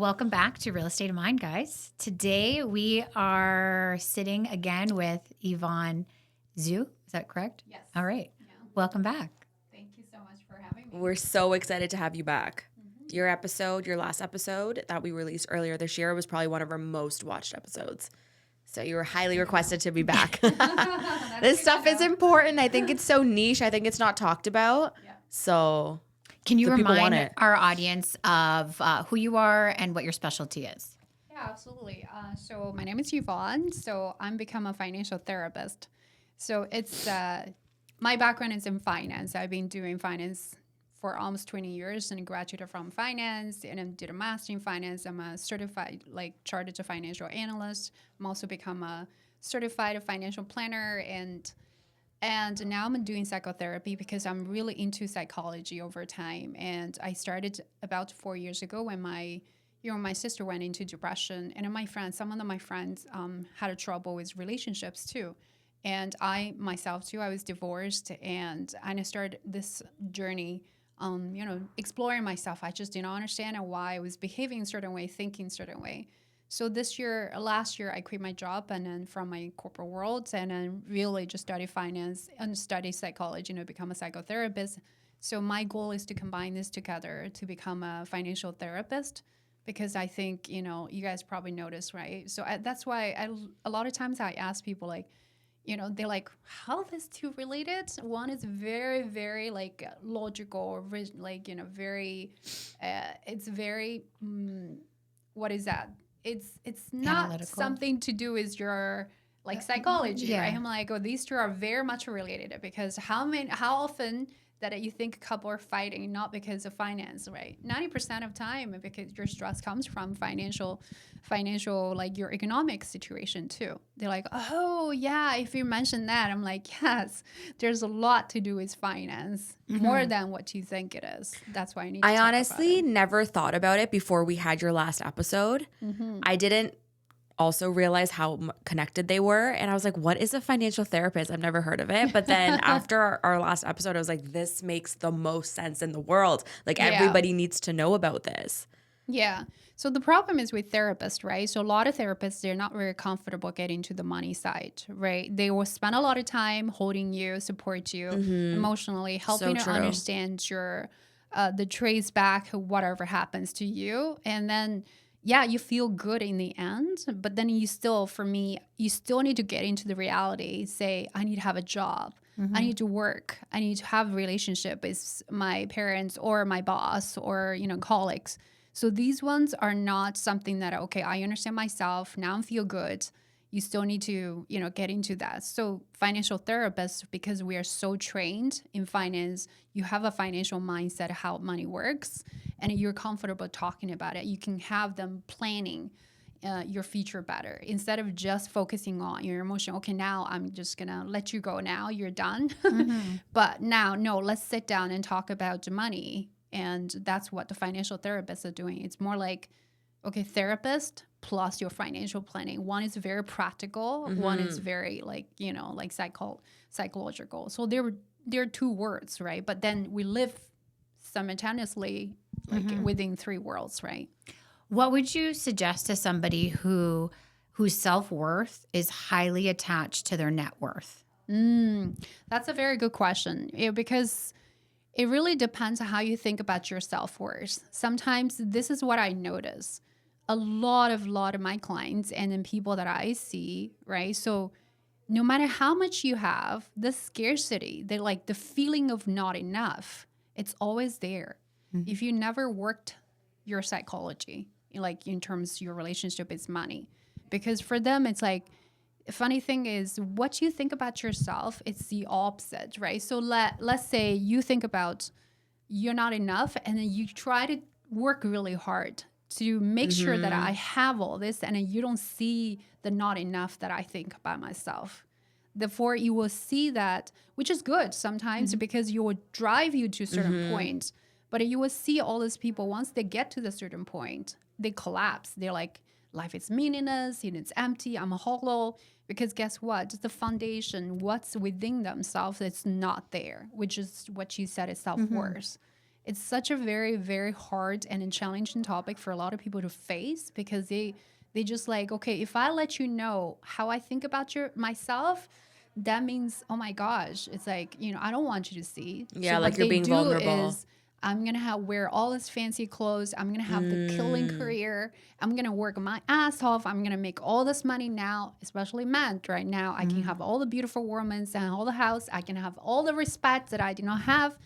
Welcome back to Real Estate of Mind, guys. Today we are sitting again with Yvonne Zhu. Is that correct? Yes. All right. Yeah. Welcome back. Thank you so much for having me. We're so excited to have you back. Your last episode that we released earlier this year was probably one of our most watched episodes. So you were highly requested to be back. This stuff is important. I think it's so niche. I think it's not talked about. Yeah. So Can you the people want remind it. our audience of who you are and what your specialty is? Yeah, absolutely. So my name is Yvonne. So I'm become a financial therapist. So it's my background is in finance. I've been doing finance for almost 20 years and graduated from finance and then did a master in finance. I'm a certified chartered financial analyst. I'm also become a certified financial planner and now I'm doing psychotherapy because I'm really into psychology over time. And I started about 4 years ago when my sister went into depression, and then some of my friends had a trouble with relationships too. And I myself too, I was divorced, and I started this journey, exploring myself. I just didn't understand why I was behaving a certain way, thinking a certain way. So last year, I quit my job and then from my corporate world, and then really just study finance and study psychology, become a psychotherapist. So my goal is to combine this together to become a financial therapist, because I think, you guys probably noticed, right? So that's why a lot of times I ask people they're like, how these two related? One is very, very logical, very, it's very, what is that? It's not Analytical. something to do with your psychology, Yeah. right? I'm like, oh, these two are very much related, because how often that you think a couple are fighting not because of finance, right? 90% of time because your stress comes from financial your economic situation too. They're like, oh yeah, if you mention that, I'm like, yes, there's a lot to do with finance, more than what you think it is. That's why I need to I talk honestly about never thought about it before we had your last episode. it. I didn't also realize how connected they were. And I was like, what is a financial therapist? I've never heard of it. But then after our last episode, I was like, this makes the most sense in the world. Like Yeah. everybody needs to know about this. Yeah. So the problem is with therapists, right? So a lot of therapists, they're not very comfortable getting to the money side, right? They will spend a lot of time holding you, support you emotionally, helping you true. understand your the trace back whatever happens to you, and then yeah, you feel good in the end, but then you still need to get into the reality. Say, I need to have a job. I need to work. I need to have a relationship with my parents or my boss or colleagues. So these ones are not something that, okay, I understand myself. Now I feel good. You still need to, get into that. So financial therapists, because we are so trained in finance, you have a financial mindset of how money works, and you're comfortable talking about it. You can have them planning your future better instead of just focusing on your emotion. Okay, now I'm just gonna let you go. Now you're done. But now, no, let's sit down and talk about the money. And that's what the financial therapists are doing. It's more like, okay, therapist plus your financial planning. One is very practical. One is very psychological. So they're two words, right? But then we live simultaneously within three worlds, right? What would you suggest to somebody whose self-worth is highly attached to their net worth? That's a very good question, because it really depends on how you think about your self-worth. Sometimes this is what I notice. A lot of my clients and then people that I see, right? So no matter how much you have, the scarcity, the feeling of not enough, it's always there. If you never worked your psychology, in terms of your relationship with money, because for them, it's like, funny thing is what you think about yourself, it's the opposite, right? So let's say you think about you're not enough, and then you try to work really hard to make sure that I have all this, and then you don't see the not enough that I think about myself. Therefore, you will see that, which is good sometimes, because it will drive you to a certain point. But you will see all these people, once they get to the certain point, they collapse. They're like, life is meaningless, it's empty, I'm hollow. Because guess what? The foundation, what's within themselves, it's not there, which is what you said is self-worth. it's such a very, very hard and a challenging topic for a lot of people to face, because they just like, okay, if I let you know how I think about myself, that means, oh my gosh, it's like, I don't want you to see. Yeah, So like what you're they being do vulnerable. is, I'm gonna wear all this fancy clothes. I'm gonna have the killing career. I'm gonna work my ass off. I'm gonna make all this money now, especially men. Right now, I can have all the beautiful women and all the house. I can have all the respect that I do not have.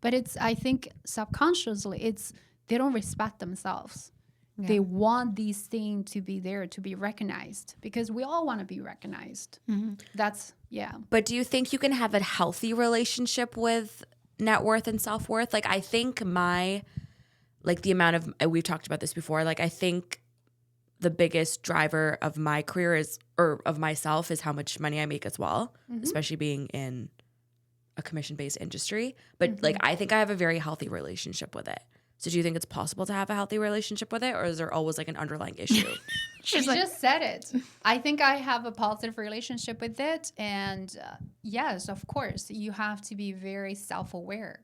But I think subconsciously, they don't respect themselves. Yeah. They want these things to be there, to be recognized, because we all want to be recognized. That's, yeah. But do you think you can have a healthy relationship with net worth and self-worth? Like, I think the amount of, we've talked about this before, like, I think the biggest driver of my career or of myself is how much money I make as well, especially being in a commission-based industry. But like, I think I have a very healthy relationship with it. So do you think it's possible to have a healthy relationship with it, or is there always like an underlying issue? You just said it. I think I have a positive relationship with it. And yes, of course, you have to be very self-aware.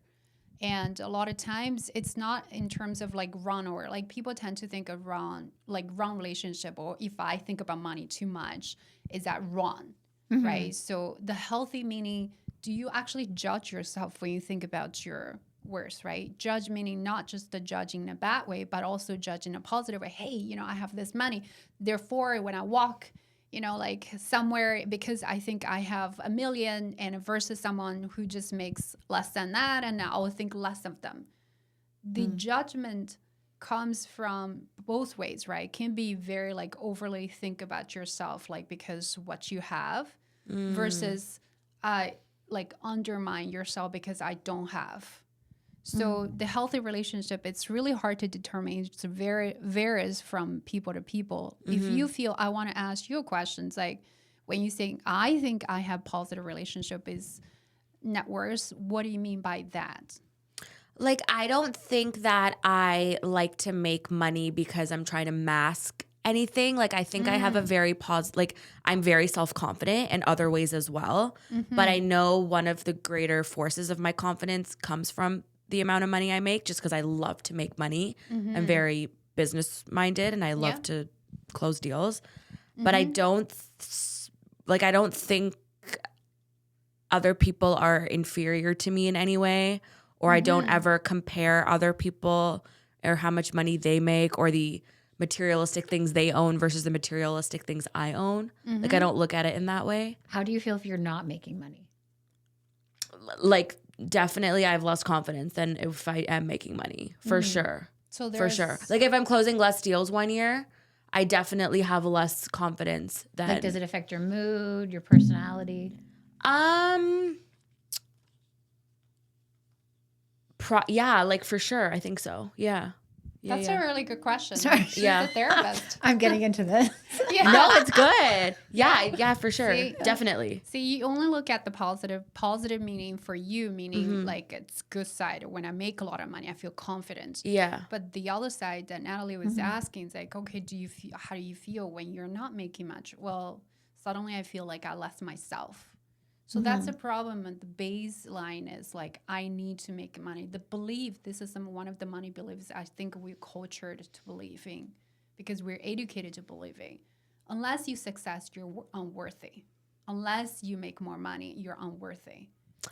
And a lot of times it's not in terms of like wrong, or like people tend to think of wrong relationship, or if I think about money too much, is that wrong? Right? So the healthy meaning, do you actually judge yourself when you think about your worse, right? Judge meaning not just the judging in a bad way, but also judge in a positive way. Hey, I have this money. Therefore, when I walk, like somewhere, because I think I have $1 million, and versus someone who just makes less than that, and I will think less of them. The judgment comes from both ways, right? It can be very like overly think about yourself, like because what you have, versus like undermine yourself because I don't have. So the healthy relationship, it's really hard to determine. It's varies from people to people. If you feel, I want to ask you questions, like when you say, I think I have positive relationship is net worth, what do you mean by that? Like, I don't think that I like to make money because I'm trying to mask anything. Like, I think I have a very like, I'm very self-confident in other ways as well. But I know one of the greater forces of my confidence comes from the amount of money I make, just because I love to make money. I'm very business minded and I love to close deals. But I don't I don't think other people are inferior to me in any way, or I don't ever compare other people or how much money they make or the materialistic things they own versus the materialistic things I own. Like, I don't look at it in that way. How do you feel if you're not making money? Like, definitely I have less confidence than if I am making money, for sure. So for sure. Like, if I'm closing less deals one year, I definitely have less confidence than. Like, does it affect your mood, your personality? Yeah, like, for sure. I think so. Yeah. That's a really good question. Sorry. She's a therapist. I'm getting into this. No, it's good. Yeah, for sure. See, Definitely. See, you only look at the positive meaning for you, meaning like it's good side. When I make a lot of money, I feel confident. Yeah. But the other side that Natalie was asking is like, okay, how do you feel when you're not making much? Well, suddenly I feel like I lost myself. So that's a problem. And the baseline is like, I need to make money. The belief, this is one of the money beliefs I think we're cultured to believing, because we're educated to believing. Unless you success, you're unworthy. Unless you make more money, you're unworthy.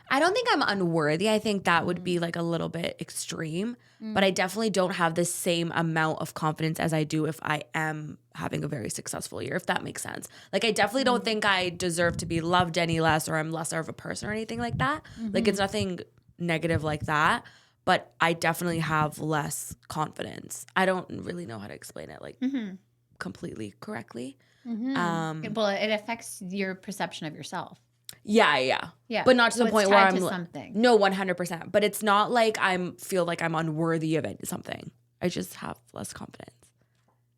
I don't think I'm unworthy. I think that would be like a little bit extreme, but I definitely don't have the same amount of confidence as I do if I am having a very successful year, if that makes sense. Like, I definitely don't think I deserve to be loved any less, or I'm lesser of a person or anything like that. Like, it's nothing negative like that, but I definitely have less confidence. I don't really know how to explain it like completely correctly. Well, it affects your perception of yourself. Yeah. Yeah. But not to So the it's point where tied I'm to something. No, 100%. But it's not like feel like I'm unworthy of something. I just have less confidence.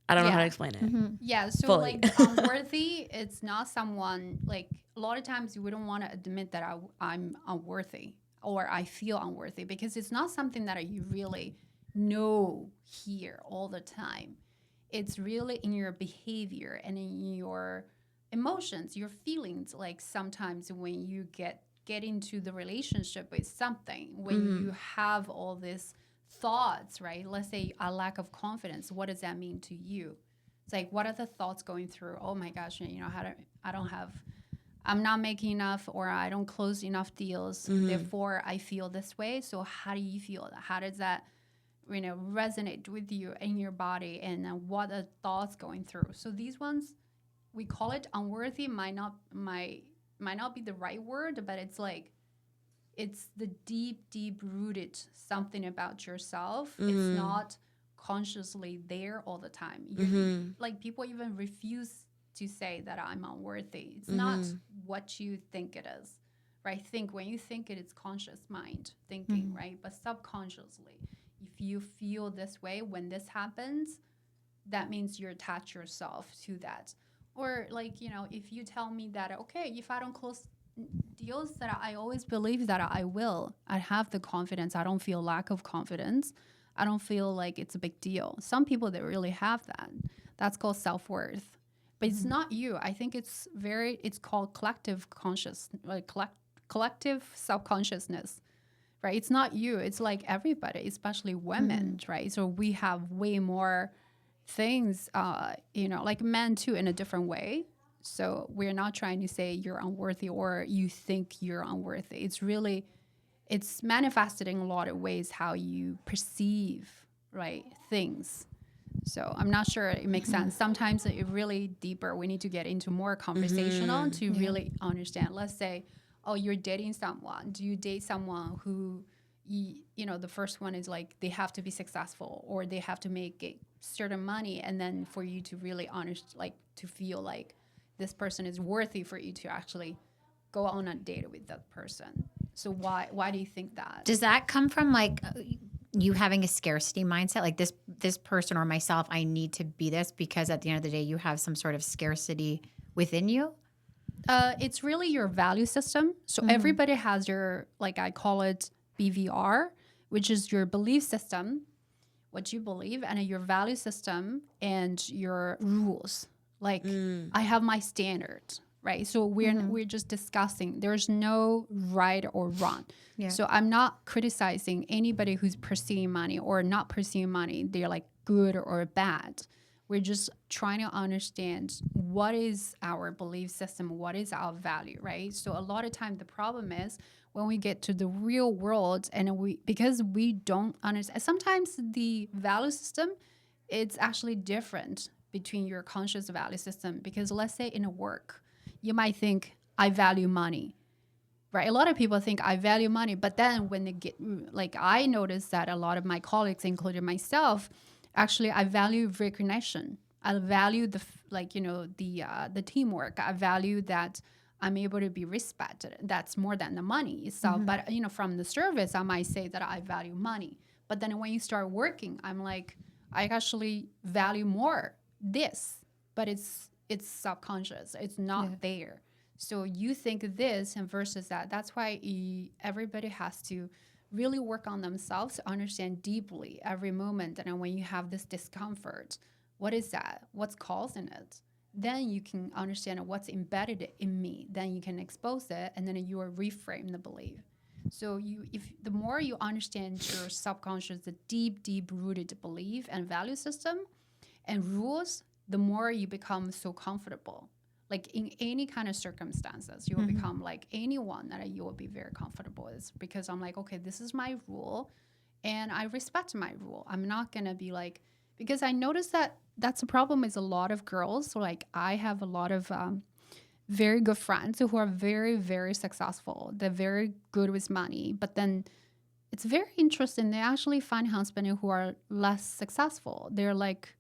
I don't know how to explain it. Yeah, so Fully. like unworthy, it's not someone, like a lot of times we don't want to admit that I'm unworthy or I feel unworthy, because it's not something that you really know here all the time. It's really in your behavior and in your emotions, your feelings. Like sometimes when you get into the relationship with something, when you have all this thoughts, right? Let's say a lack of confidence. What does that mean to you? It's like, what are the thoughts going through? Oh my gosh, I'm not making enough, or I don't close enough deals. Therefore, I feel this way. So how do you feel? How does that, resonate with you in your body, and what are thoughts going through? So these ones, we call it unworthy, might not be the right word, but it's like, it's the deep rooted something about yourself. It's not consciously there all the time. Like, people even refuse to say that I'm unworthy. It's not what you think it is, right? When you think it's conscious mind thinking, right? But subconsciously, if you feel this way when this happens, that means you attach yourself to that. Or like, if you tell me that, okay, if I don't close deals, that I always believe that I will. I have the confidence. I don't feel lack of confidence. I don't feel like it's a big deal. Some people that really have that. That's called self-worth. But it's not you. I think it's called collective conscious, like collective subconsciousness, right? It's not you. It's like everybody, especially women, right? So we have way more things, like men too, in a different way. So we're not trying to say you're unworthy or you think you're unworthy. It's manifested in a lot of ways how you perceive, right, things. So I'm not sure it makes sense. Sometimes it really deeper. We need to get into more conversational to really understand. Let's say, oh, you're dating someone. Do you date someone who, the first one is like they have to be successful or they have to make a certain money, and then for you to really to feel like this person is worthy for you to actually go on a date with that person. So why do you think that? Does that come from like you having a scarcity mindset? Like this person or myself, I need to be this, because at the end of the day, you have some sort of scarcity within you? It's really your value system. So everybody has your, like I call it BVR, which is your belief system, what you believe, and your value system and your rules. Like I have my standards, right? So we're just discussing. There's no right or wrong. Yeah. So I'm not criticizing anybody who's pursuing money or not pursuing money. They're like good or bad. We're just trying to understand what is our belief system, what is our value, right? So a lot of time the problem is when we get to the real world and because we don't understand, sometimes the value system, it's actually different between your conscious value system. Because let's say in a work, you might think, I value money, right? A lot of people think I value money, but then when they get, like I noticed that a lot of my colleagues, including myself, actually I value recognition. I value the teamwork. I value that I'm able to be respected. That's more than the money itself. But from the service, I might say that I value money. But then when you start working, I'm like, I actually value more this, but it's subconscious. It's not there. So you think this and versus that. That's why everybody has to really work on themselves, understand deeply every moment. And when you have this discomfort, what is that? What's causing it? Then you can understand what's embedded in me. Then you can expose it, and then you will reframe the belief. So if the more you understand your subconscious, the deep rooted belief and value system and rules, the more you become so comfortable. Like in any kind of circumstances, you will become like anyone that you will be very comfortable with, because I'm like, okay, this is my rule and I respect my rule. I'm not going to be like, because I noticed that that's a problem is a lot of girls. So like I have a lot of very good friends who are very, very successful. They're very good with money, but then it's very interesting. They actually find husbands who are less successful. They're like,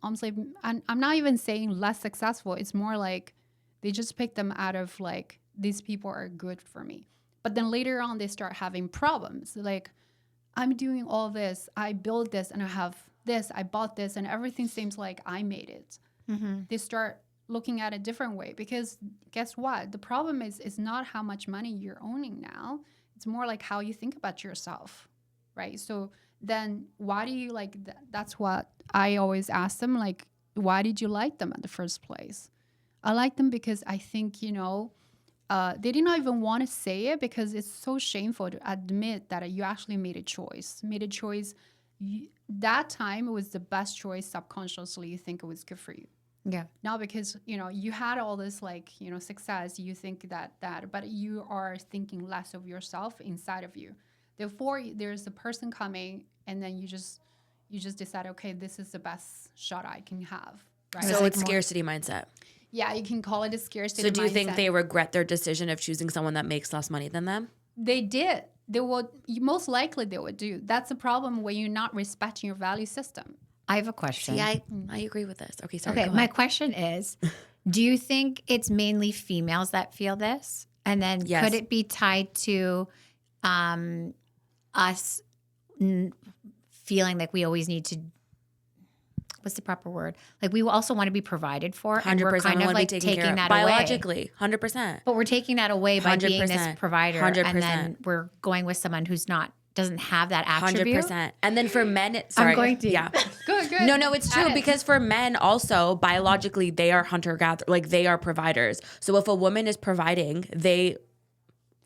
I'm not even saying less successful. It's more like they just pick them out of like, these people are good for me. But then later on, they start having problems. Like, I'm doing all this. I built this and I have this. I bought this and everything seems like I made it. They start looking at a different way, because guess what? The problem is not how much money you're owning now. It's more like how you think about yourself, right? So then why do you like that's what I always ask them, like, why did you like them in the first place? I like them because I think, they did not even want to say it because it's so shameful to admit that you actually made a choice. That time was the best choice subconsciously. You think it was good for you. Yeah. Not because, you had all this success, you think that, but you are thinking less of yourself inside of you. Therefore, there's a person coming and then you just decide, okay, this is the best shot I can have. Right? So it's scarcity mindset. Yeah, you can call it a scarcity mindset. So do you think they regret their decision of choosing someone that makes less money than them? They did. They would, most likely they would do. That's the problem when you're not respecting your value system. I have a question. See, I agree with this. Okay, sorry. Okay, my question is, do you think it's mainly females that feel this? And then could it be tied to us feeling like we always need to, what's the proper word? Like we also want to be provided for, and we're kind of like taking that biologically, 100%. But we're taking that away by being this 100%, provider, 100%. and then we're going with someone who's doesn't have that attribute. 100%. And then for men, I'm going to. Yeah. Good. No, it's true because for men also, biologically, they are hunter-gatherer, like they are providers. So if a woman is providing, they,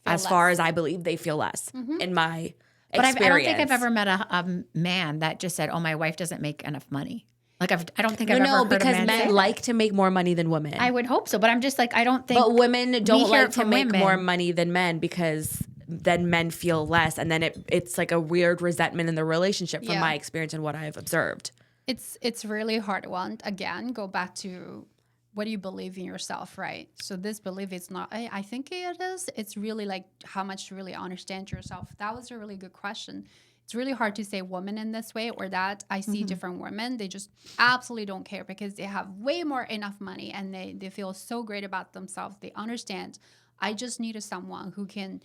as far as I believe, they feel less in my But experience. I don't think I've ever met a man that just said, "Oh, my wife doesn't make enough money." Like I don't think I've ever heard because a man say men like to make more money than women. I would hope so, but I'm just like I don't think. But women don't hear like it to from make women. more money than men because then men feel less, and then it's like a weird resentment in the relationship from my experience and what I have observed. It's really hard one. Again, go back to what do you believe in yourself, right? So this belief is not, I think it is. It's really like how much you really understand yourself. That was a really good question. It's really hard to say women in this way or that. I see different women. They just absolutely don't care because they have way more enough money and they feel so great about themselves. They understand, I just needed someone who can,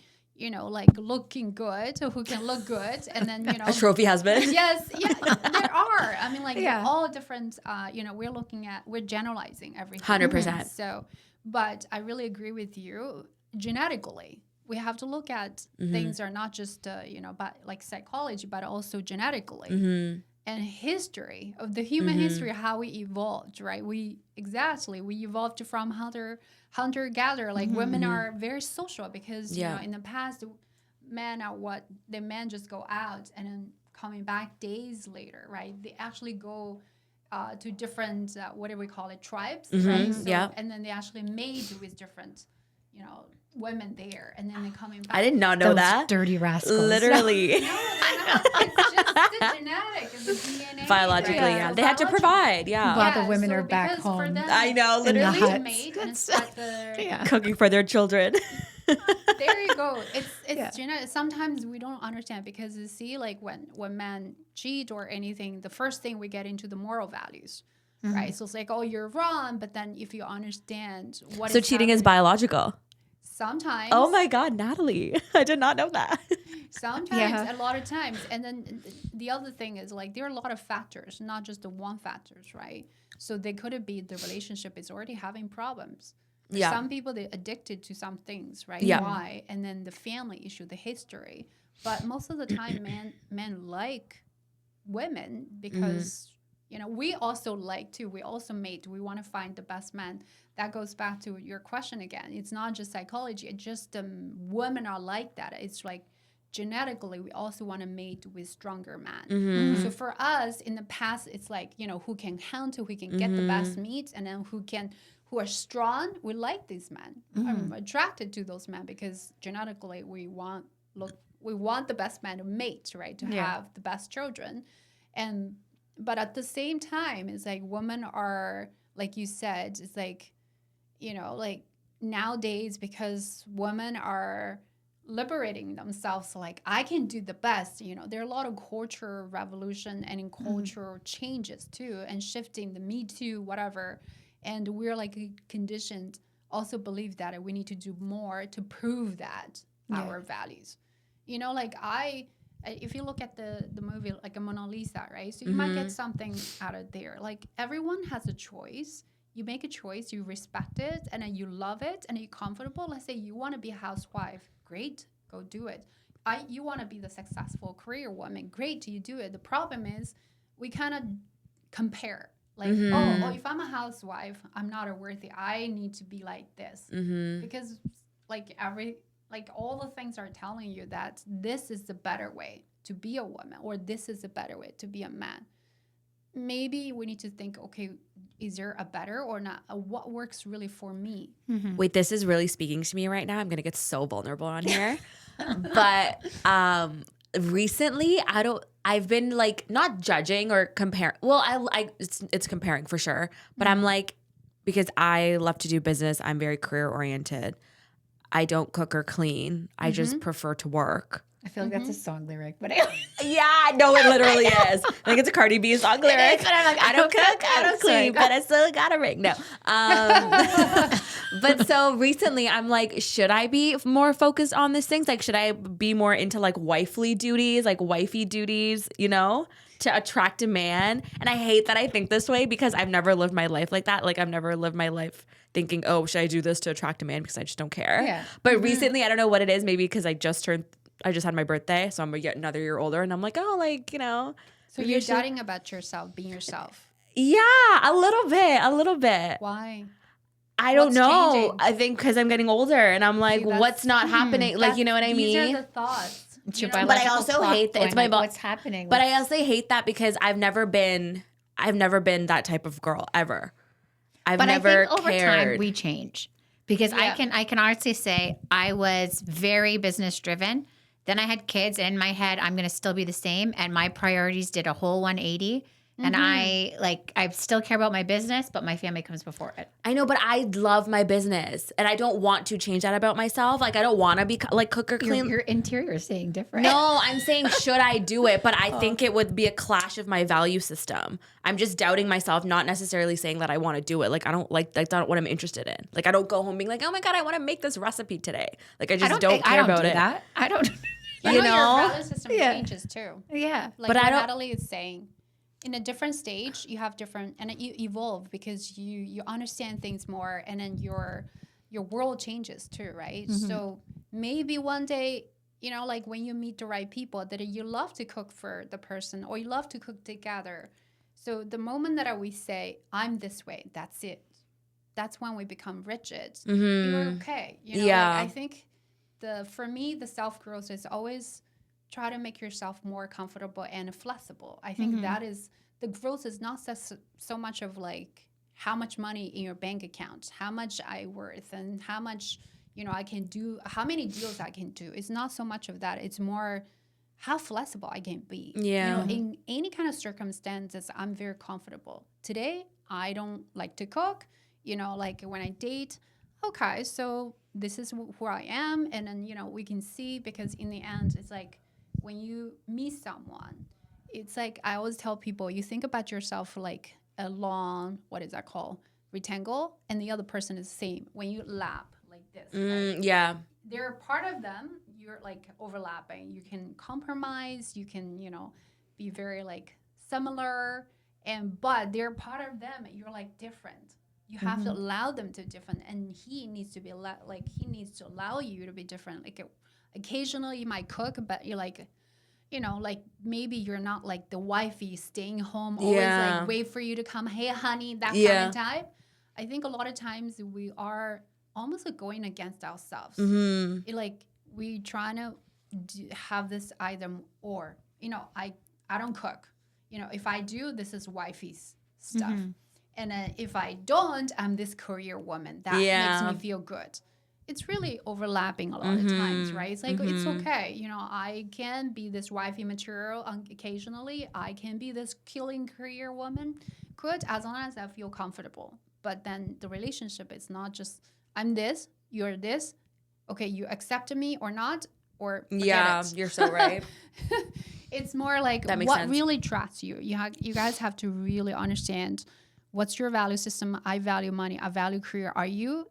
looking good, who can look good. And then, A trophy husband. Yes. Yeah, there are. I mean, they're all different. We're generalizing everything. 100%. So, but I really agree with you. Genetically, we have to look at things are not just, but like psychology, but also genetically. And history of the human history, how we evolved, right? We evolved from hunter-gatherer. Like women are very social because, in the past, the men just go out and then coming back days later, right? They actually go to different, what do we call it, tribes, right? So, and then they actually mate with different, women there, and then they're coming back. I did not know Those that. dirty rascals. Literally. No, it's just the genetic and the DNA. Biologically, right? yeah. So They had to provide, yeah. While the women are back because for home. them, I know, in the literally. huts. mate and it's like the, Cooking for their children. there you go. It's genetic. Sometimes we don't understand because you see, like when men cheat or anything, the first thing we get into the moral values, right? So it's like, oh, you're wrong. But then if you understand what, So cheating is biological. Sometimes. Oh my God, Natalie. I did not know that. Sometimes, a lot of times. And then the other thing is like there are a lot of factors, not just the one factors, right? So they could be the relationship is already having problems. Yeah. Some people, they're addicted to some things, right? Yeah. Why? And then the family issue, the history. But most of the time, men like women because, we also like to, we also mate. We want to find the best man. That goes back to your question again. It's not just psychology. It's just women are like that. It's like genetically, we also want to mate with stronger men. So for us in the past, it's like, who can hunt, who can get the best meat, and then who are strong. We like these men. I'm attracted to those men because genetically we want the best man to mate, right? To have the best children. But at the same time, it's like women are, like you said, it's like, like nowadays because women are liberating themselves, like I can do the best. There are a lot of culture revolution and in cultural changes too, and shifting the Me Too, whatever. And we're like conditioned also believe that we need to do more to prove that our values. Like if you look at the movie like a Mona Lisa, right? So you might get something out of there. Like everyone has a choice. You make a choice, you respect it, and then you love it, and you're comfortable. Let's say you want to be a housewife. Great, go do it. You want to be the successful career woman. Great, you do it. The problem is we kind of compare. Like, oh, if I'm a housewife, I'm not worthy. I need to be like this. Because like all the things are telling you that this is the better way to be a woman, or this is a better way to be a man. Maybe we need to think, okay, is there a better or not? What works really for me? Wait, this is really speaking to me right now. I'm gonna get so vulnerable on here. But recently, I've been like not judging or comparing. Well, it's comparing for sure. But I'm like, because I love to do business, I'm very career oriented. I don't cook or clean. I just prefer to work. I feel like that's a song lyric, but Yeah, no, it literally is. I think it's a Cardi B song lyric. But I'm like, I don't cook, I don't clean, but I still got a ring. No. But so recently I'm like, should I be more focused on these things? Like, should I be more into like wifely duties, like wifey duties, you know, to attract a man? And I hate that I think this way because I've never lived my life like that. Like I've never lived my life thinking, oh, should I do this to attract a man? Because I just don't care. Yeah. But recently, I don't know what it is. Maybe because I just had my birthday, so I'm yet another year older, and I'm like, oh, like, you know. So you're doubting about yourself, being yourself. Yeah, a little bit. Why? I don't What's know. changing? I think because I'm getting older, and I'm like, what's not happening? Like, you know what I These mean? are the thoughts. it's your You know, But I biological also clock hate that it's going, my like, what's happening. But I also hate that because I've never been that type of girl ever. I've But never I think over cared. time we change because Yeah. I can honestly say I was very business driven. Then I had kids, and in my head, I'm going to still be the same. And my priorities did a whole 180. And I still care about my business, but my family comes before it. I know, but I love my business, and I don't want to change that about myself. Like, I don't want to be like cook or clean. Your interior is saying different. No, I'm saying should I do it? But I think it would be a clash of my value system. I'm just doubting myself, not necessarily saying that I want to do it. Like I don't like that's not what I'm interested in. Like I don't go home being like, oh my God, I want to make this recipe today. Like I just don't care about it. That. I don't. You You know, know? your value system changes too. Yeah. Like But what I don't- Natalie is saying, in a different stage, you have different, and you evolve because you understand things more, and then your world changes too, right? So maybe one day, you know, like when you meet the right people, that you love to cook for the person, or you love to cook together. So the moment that we say, I'm this way, that's it. That's when we become rigid. You're okay. You know, Yeah. like I think for me, the self-growth is always try to make yourself more comfortable and flexible. I think that is the growth is not so much of like how much money in your bank account, how much I worth, and how much, you know, I can do, how many deals I can do. It's not so much of that. It's more how flexible I can be. Yeah. You know, in any kind of circumstances, I'm very comfortable. Today, I don't like to cook. You know, like when I date, okay, so this is who I am. And then, you know, we can see, because in the end, it's like when you meet someone, it's like I always tell people, you think about yourself like a long, what is that called? Rectangle. And the other person is the same. When you lap like this, right? Yeah. They're part of them. You're like overlapping. You can compromise. You can, you know, be very like similar. But they're part of them. You're like different. You have to allow them to different, and he needs to be he needs to allow you to be different. Like occasionally you might cook, but you're like, you know, like maybe you're not like the wifey staying home, always like wait for you to come. Hey, honey, that kind of type. I think a lot of times we are almost like going against ourselves. Like we trying to have this either or. You know, I don't cook. You know, if I do, this is wifey's stuff. And if I don't, I'm this career woman. That makes me feel good. It's really overlapping a lot of times, right? It's like, it's okay. You know, I can be this wifey material occasionally. I can be this killing career woman. Good, as long as I feel comfortable. But then the relationship is not just, I'm this, you're this. Okay, you accept me or not, or forget it. You're so right. It's more like what sense. really attracts you. You guys have to really understand what's your value system. I value money. I value career. Are you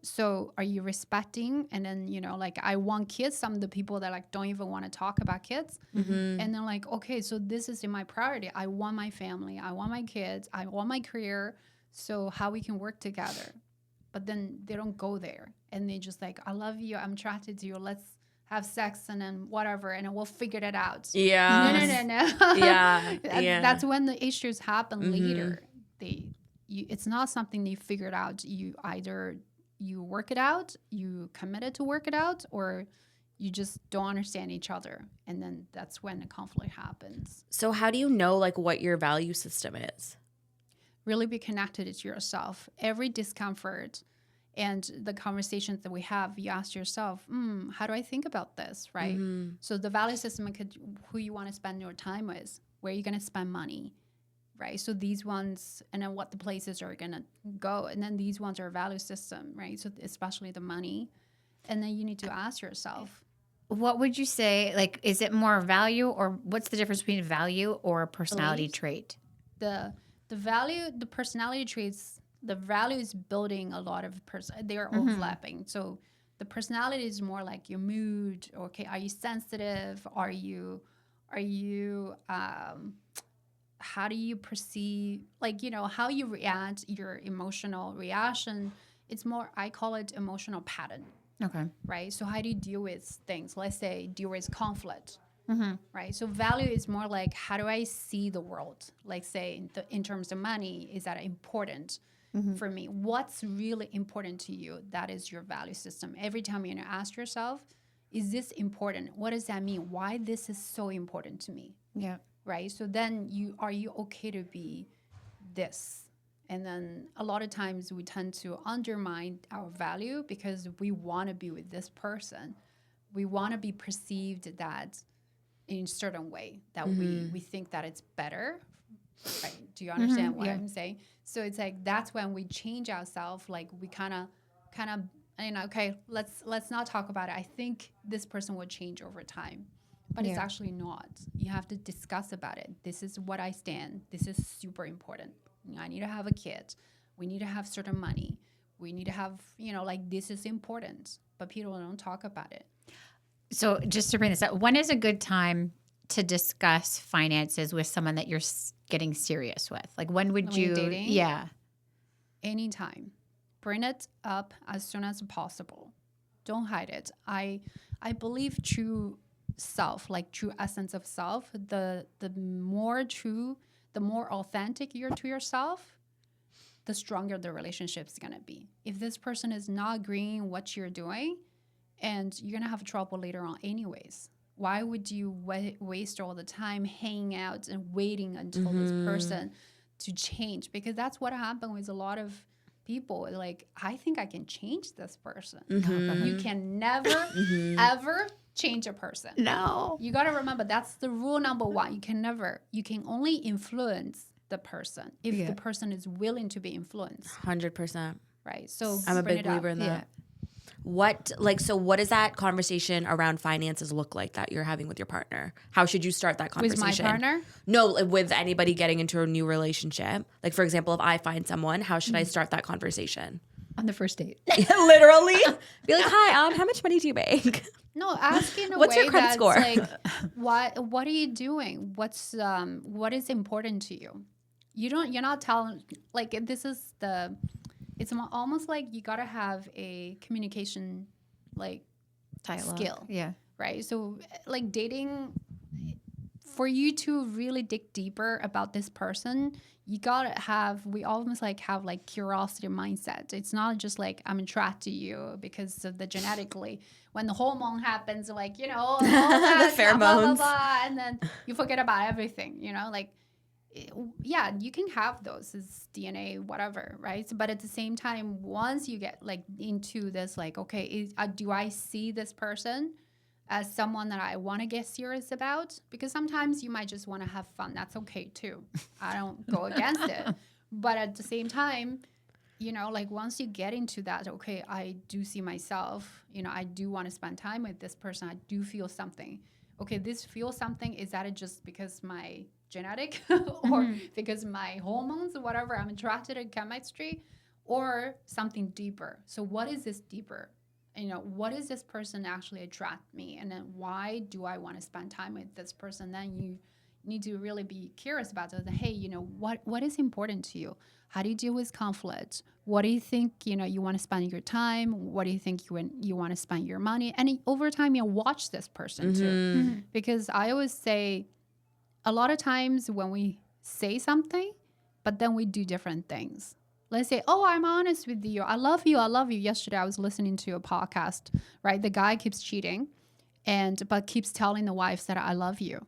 respecting? And then, you know, like I want kids. Some of the people that like don't even want to talk about kids. And then like, okay, so this is in my priority. I want my family. I want my kids. I want my career. So how we can work together. But then they don't go there. And they just like, I love you. I'm attracted to you. Let's have sex and then whatever. And then we'll figure it out. Yeah. No. Yeah. That's when the issues happen later. It's not something you figured out. You either you work it out, you committed to work it out, or you just don't understand each other. And then that's when the conflict happens. So how do you know like what your value system is? Really be connected to yourself. Every discomfort and the conversations that we have, you ask yourself, how do I think about this, right? Mm-hmm. So the value system could who you want to spend your time with, where you're going to spend money, right? So these ones, and then what the places are going to go. And then these ones are value system, right? So especially the money. And then you need to ask yourself. What would you say, like, is it more value, or what's the difference between value or a personality Beliefs? trait? The value, the personality traits, the value is building a lot of they are overlapping. So the personality is more like your mood. Okay, are you sensitive? Are you how do you perceive, like, how you react, your emotional reaction? It's more, I call it emotional pattern, Okay. right? So how do you deal with things? Let's say deal with conflict. Mm-hmm. Right. So value is more like, how do I see the world? Like, say, in terms of money, is that important for me? What's really important to you? That is your value system. Every time you're going to ask yourself, is this important? What does that mean? Why this is so important to me? Yeah. Right. So then are you okay to be this? And then a lot of times we tend to undermine our value because we want to be with this person. We want to be perceived that in a certain way that we think that it's better, right? Do you understand what I'm saying? So it's like, that's when we change ourselves. Like, we kind of, okay, let's not talk about it. I think this person will change over time, but it's actually not. You have to discuss about it. This is what I stand. This is super important. I need to have a kid. We need to have certain money. We need to have, like, this is important, but people don't talk about it. So just to bring this up, when is a good time to discuss finances with someone that you're getting serious with? Like, when would When you? you're dating? Yeah. Anytime. Bring it up as soon as possible. Don't hide it. I believe true self, like true essence of self, the more true, the more authentic you're to yourself, the stronger the relationship is going to be. If this person is not agreeing what you're doing, and you're going to have trouble later on anyways. Why would you waste all the time hanging out and waiting until this person to change? Because that's what happened with a lot of people. Like, I think I can change this person. You can never, ever change a person. No. You got to remember, that's the rule number one. You can only influence the person if the person is willing to be influenced. 100%. Right. So I'm a big believer in that. Yeah. What does that conversation around finances look like that you're having with your partner? How should you start that conversation? With my partner? No, with anybody getting into a new relationship. Like, for example, if I find someone, how should I start that conversation? On the first date. Literally. Be like, hi, how much money do you make? No, ask in a What's way your credit that's score? like, what are you doing? What is important to you? You're not telling, like, it's almost like you gotta have a communication, like, Dialogue. skill. Yeah. Right? So, like, dating, for you to really dig deeper about this person, you gotta we almost like have like curiosity mindset. It's not just like, I'm attracted to you because of the genetically. When the hormone happens, like, all that, The pheromones. blah, blah, blah, and then you forget about everything, like, yeah, you can have those as DNA, whatever, right? But at the same time, once you get like into this, like, okay, do I see this person as someone that I want to get serious about? Because sometimes you might just want to have fun. That's okay too. I don't go against it. But at the same time, like, once you get into that, okay, I do see myself, I do want to spend time with this person. I do feel something. Okay, this feel something, is that just because my genetic or because my hormones or whatever, I'm attracted to chemistry, or something deeper? So what is this deeper? What does this person actually attract me? And then why do I want to spend time with this person? Then you need to really be curious about it. Hey, what is important to you? How do you deal with conflict? What do you think, you want to spend your time? What do you think you want to spend your money? And over time, watch this person too. Because I always say, a lot of times when we say something, but then we do different things. let's say, oh, I'm honest with you. I love you. I love you. Yesterday, I was listening to a podcast, right? The guy keeps cheating but keeps telling the wives that I love you.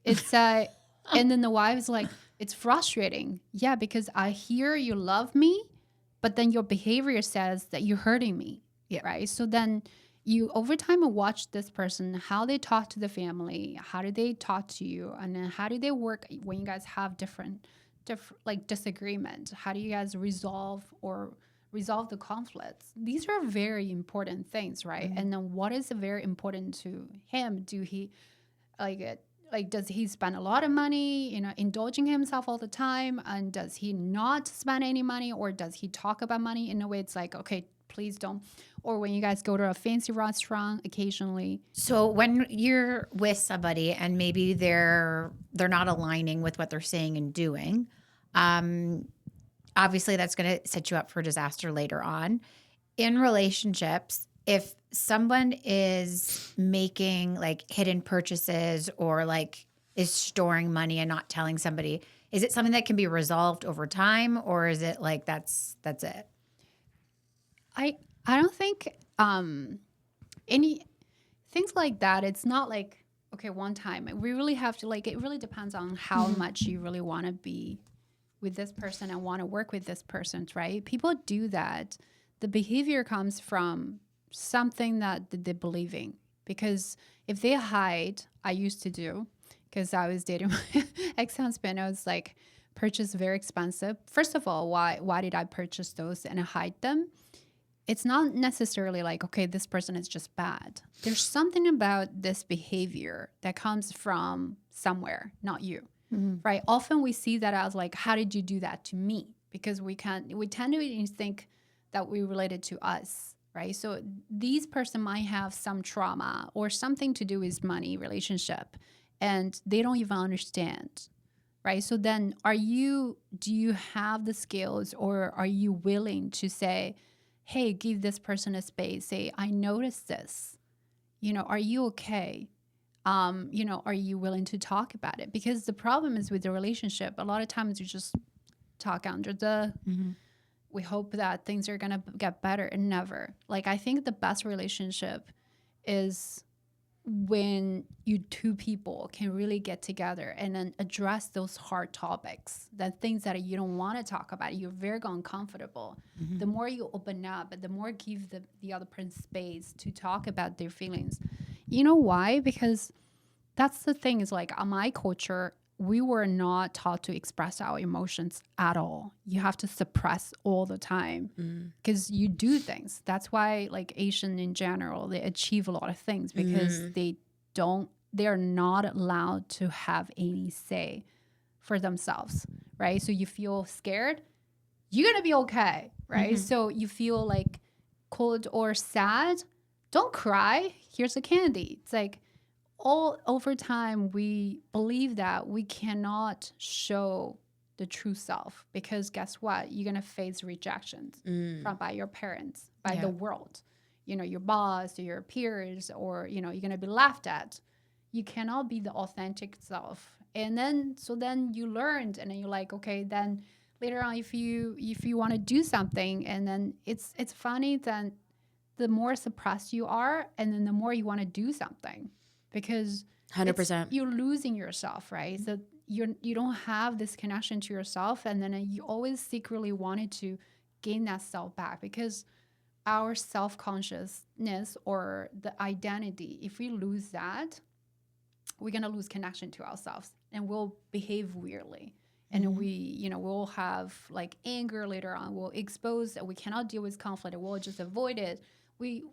It's and then the wife is like, it's frustrating. Yeah, because I hear you love me, but then your behavior says that you're hurting me. Yeah. Right. So then you over time watch this person, how they talk to the family, how do they talk to you, and then how do they work when you guys have different like disagreement? How do you guys resolve the conflicts? These are very important things, right? And then what is very important to him? Do he does he spend a lot of money, indulging himself all the time? And does he not spend any money, or does he talk about money in a way it's like, okay, please don't? Or when you guys go to a fancy restaurant occasionally. So when you're with somebody and maybe they're not aligning with what they're saying and doing, obviously that's going to set you up for disaster later on. In relationships, if someone is making like hidden purchases or like is storing money and not telling somebody, is it something that can be resolved over time, or is it like that's it? I don't think any things like that. It's not like, okay, one time. We really have to, like, it really depends on how much you really want to be with this person and want to work with this person, right? People do that. The behavior comes from something that they believe in. Because if they hide, I used to do, because I was dating my ex-husband. I was like, purchase very expensive. First of all, why did I purchase those and hide them? It's not necessarily like, okay, this person is just bad. There's something about this behavior that comes from somewhere, not you, right? Often we see that as like, how did you do that to me? Because we tend to think that we related to us, right? So these person might have some trauma or something to do with money, relationship, and they don't even understand, right? So then do you have the skills, or are you willing to say, hey, give this person a space. Say, I noticed this. Are you okay? Are you willing to talk about it? Because the problem is with the relationship, a lot of times you just talk under the, we hope that things are going to get better, and never. Like, I think the best relationship is when you two people can really get together and then address those hard topics, the things that you don't want to talk about, you're very uncomfortable. The more you open up, the more give the other person space to talk about their feelings. You know why? Because that's the thing, is like, on my culture, we were not taught to express our emotions at all. You have to suppress all the time because you do things. That's why, like, Asian in general, they achieve a lot of things because they're not allowed to have any say for themselves, right? So you feel scared, you're going to be okay, right? So you feel like cold or sad, don't cry. Here's a candy. It's like, all over time, we believe that we cannot show the true self, because guess what? You're going to face rejections by your parents, by the world, your boss or your peers, or, you're going to be laughed at. You cannot be the authentic self. And then you learned, and then you're like, okay, then later on, if you want to do something, and then it's funny that the more suppressed you are, and then the more you want to do something. Because 100%. You're losing yourself, right? So you don't have this connection to yourself, and then you always secretly wanted to gain that self back, because our self-consciousness or the identity, if we lose that, we're going to lose connection to ourselves, and we'll behave weirdly. And we'll have like anger later on. We'll expose that we cannot deal with conflict, and we'll just avoid it.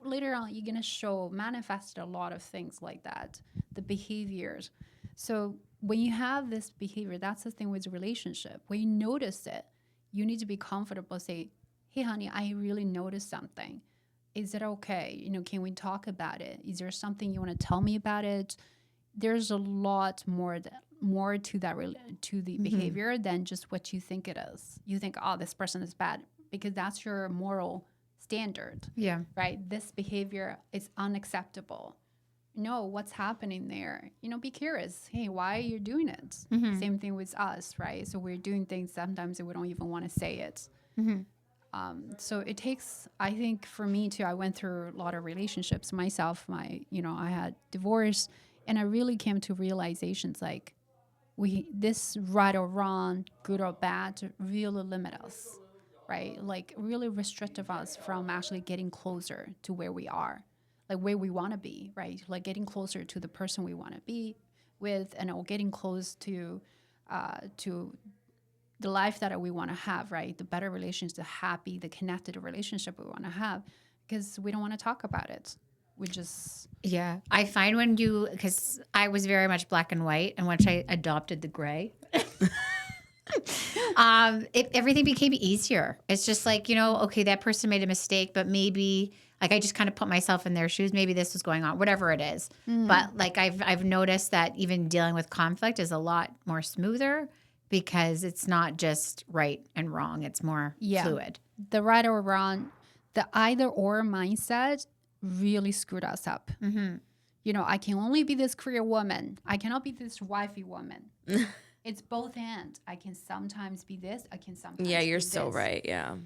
Later on, you're going to manifest a lot of things like that, the behaviors. So when you have this behavior, that's the thing with the relationship. When you notice it, you need to be comfortable. Say, hey, honey, I really noticed something. Is it okay? Can we talk about it? Is there something you want to tell me about it? There's a lot more to the behavior than just what you think it is. You think, oh, this person is bad, because that's your moral standard. Yeah. Right? This behavior is unacceptable. No, what's happening there? Be curious. Hey, why are you doing it? Same thing with us, right? So we're doing things sometimes that we don't even want to say it. Mm-hmm. So it takes, I think for me too, I went through a lot of relationships myself. I had divorce, and I really came to realizations like this right or wrong, good or bad, really limit us, right? Like really restrictive us from actually getting closer to where we are, like where we want to be, right? Like getting closer to the person we want to be with, and or getting close to the life that we want to have, right? The better relations, the happy, the connected relationship we want to have, because we don't want to talk about it. We just Yeah. I find because I was very much black and white, and once I adopted the gray, everything became easier. It's just like, okay, that person made a mistake, but maybe like I just kind of put myself in their shoes. Maybe this was going on, whatever it is. But like I've noticed that even dealing with conflict is a lot more smoother because it's not just right and wrong. It's more fluid. the right or wrong, the either or mindset really screwed us up. Mm-hmm. I can only be this career woman. I cannot be this wifey woman. It's both and. I can sometimes be this. I can sometimes Yeah, you're be so this. right. Yeah.